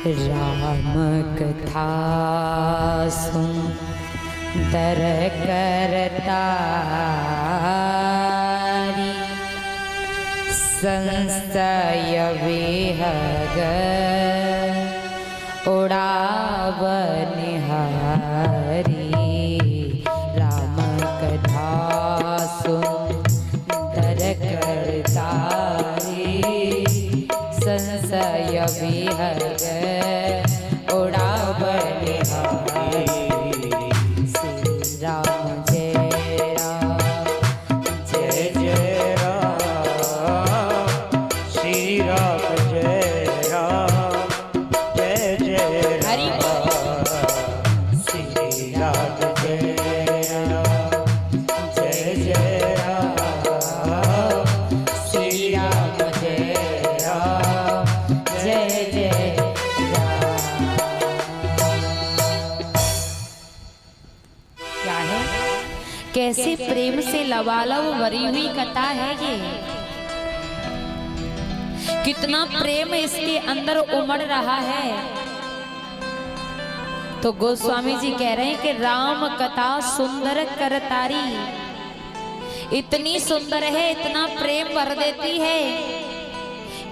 राम कथा सुंदर करतारी, संशय विहग उड़ावनिहारी। राम कथा सुंदर करतारी, संशय विहग उड़ावनिहारी। श्री राम जय राम जय जय राम, श्री राम जय राम जय जय राम, श्री राम जय राम जय जय राम, श्री राम जय राम जय जय राम। क्या है? कैसे प्रेम से लबालब भरी हुई कथा है ये। कितना प्रेम इसके अंदर उमड़ रहा है। तो गोस्वामी जी कह रहे हैं कि राम कथा सुंदर करतारी, इतनी सुंदर है, इतना प्रेम भर देती है,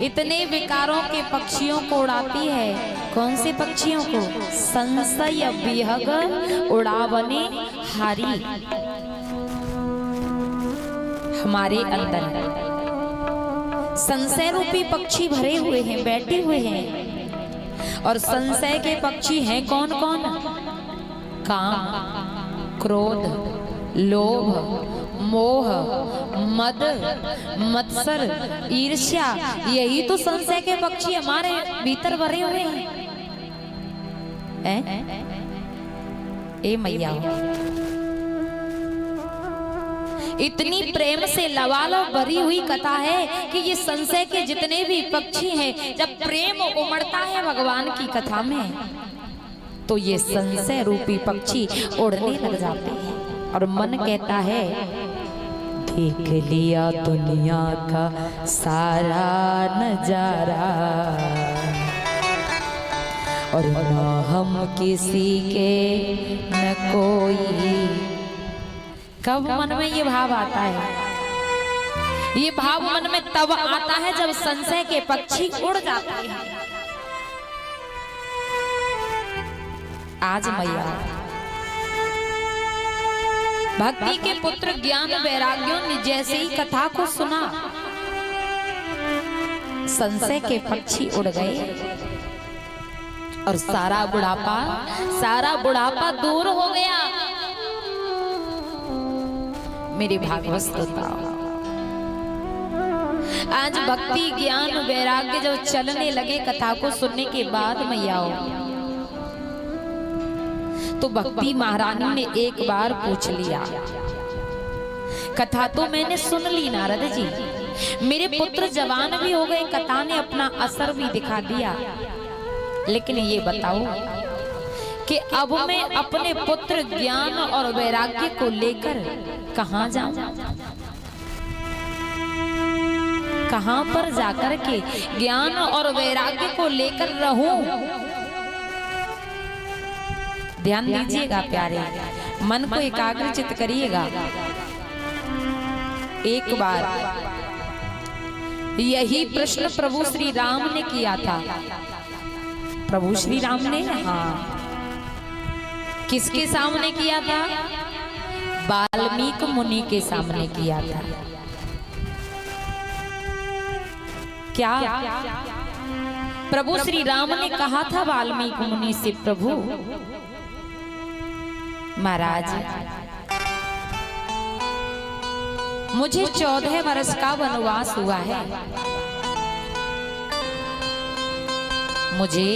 इतने विकारों के पक्षियों को उड़ाती है। कौन से पक्षियों को? संशय विहग उड़ावने हारी। हमारे अंदर संशय रूपी पक्षी भरे हुए हैं, बैठे हुए हैं। और संशय के पक्षी हैं कौन कौन? काम, क्रोध, लोभ, मोह, मद, मत्सर, ईर्ष्या, यही तो संशय के पक्षी हमारे भीतर भरे हुए हैं। ए मैया, इतनी प्रेम से लबालब भरी हुई कथा है कि ये संशय के जितने भी पक्षी हैं, जब प्रेम उमड़ता है भगवान की कथा में, तो ये संशय रूपी पक्षी उड़ने लग जाते हैं। और मन कहता है, देख लिया दुनिया का सारा नजारा, और न हम किसी के न कोई। कब मन में ये भाव आता है? ये भाव मन में तब आता है जब संशय के पक्षी उड़ जाते हैं। आज मैया भक्ति के पुत्र ज्ञान वैराग्यों ने जैसे ही कथा को सुना, संशय के पक्षी उड़ गए और सारा बुढ़ापा दूर हो गया। मेरे भागवत श्रोताओ, आज भक्ति ज्ञान वैराग्य जब चलने लगे कथा को सुनने के बाद मैयाओ, तो भक्ति महारानी ने एक बार पूछ लिया, कथा तो मैंने सुन ली नारद जी, मेरे पुत्र जवान भी हो गए, कथा ने अपना असर भी दिखा दिया, लेकिन ये बताओ कि अब मैं अपने पुत्र ज्ञान और वैराग्य को लेकर कहां जाऊं? कहां पर जाकर के ज्ञान और वैराग्य को लेकर रहूं? ध्यान दीजिएगा प्यारे, मन को एकाग्रचित करिएगा। एक बार यही प्रश्न प्रभु श्री राम ने किया था। प्रभु श्री राम ने, हाँ, किसके सामने किया था? वाल्मीकि मुनि के सामने किया था। क्या प्रभु श्री राम ने कहा था वाल्मीकि मुनि से? प्रभु महाराज, मुझे 14 वर्ष का वनवास हुआ है, मुझे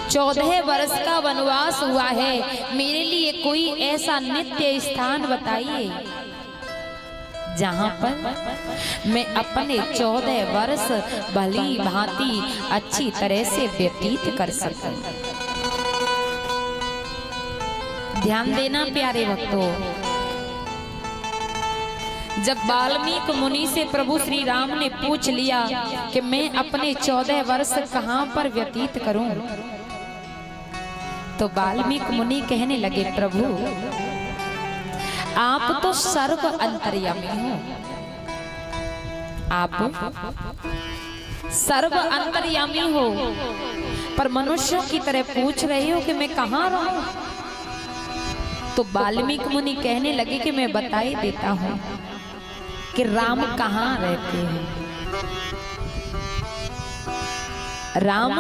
14 वर्ष का वनवास हुआ है, मेरे लिए कोई ऐसा नित्य स्थान बताइए जहां पर मैं अपने 14 वर्ष भली भांति अच्छी तरह से व्यतीत कर सकूं। ध्यान देना प्यारे भक्तों, जब वाल्मीकि मुनि से प्रभु श्री राम ने पूछ लिया कि मैं अपने 14 वर्ष कहां पर व्यतीत करूं, तो वाल्मीकि मुनि कहने लगे, प्रभु आप तो सर्व अंतर्यामी हो, आप सर्व अंतर्यामी हो, पर मनुष्यों की तरह पूछ रहे हो कि मैं कहां रहूं। तो वाल्मीकि मुनि कहने लगे कि मैं बता ही देता हूं कि राम कहां रहते हैं। राम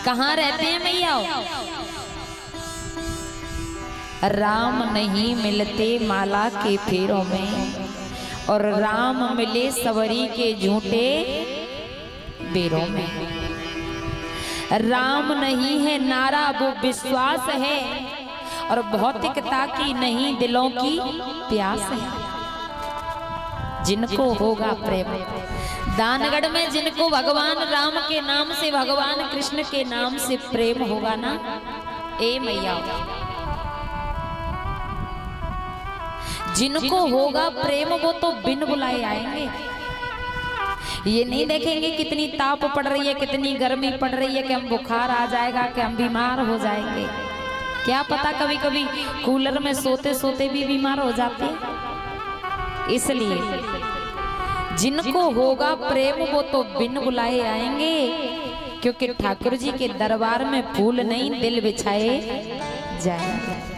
कहां रहते हैं मैया? राम नहीं मिलते माला के फेरों में, और राम मिले सवरी के झूठे बेरों में। राम नहीं है नारा वो विश्वास है, और भौतिकता की नहीं दिलों की प्यास है। जिनको होगा प्रेम, दानगढ़ में जिनको भगवान राम के नाम से, भगवान कृष्ण के नाम से प्रेम होगा ना, ए मैया, जिनको होगा प्रेम वो तो बिन बुलाए आएंगे। ये नहीं देखेंगे कितनी ताप पड़ रही है, कितनी गर्मी पड़ रही है, कि हम बुखार आ जाएगा, कि हम बीमार हो जाएंगे। क्या पता कभी कभी कूलर में सोते सोते भी बीमार हो जाते हैं। इसलिए जिनको होगा प्रेम वो तो बिन बुलाए आएंगे, क्योंकि ठाकुर जी के दरबार में फूल नहीं दिल बिछाए जाएंगे।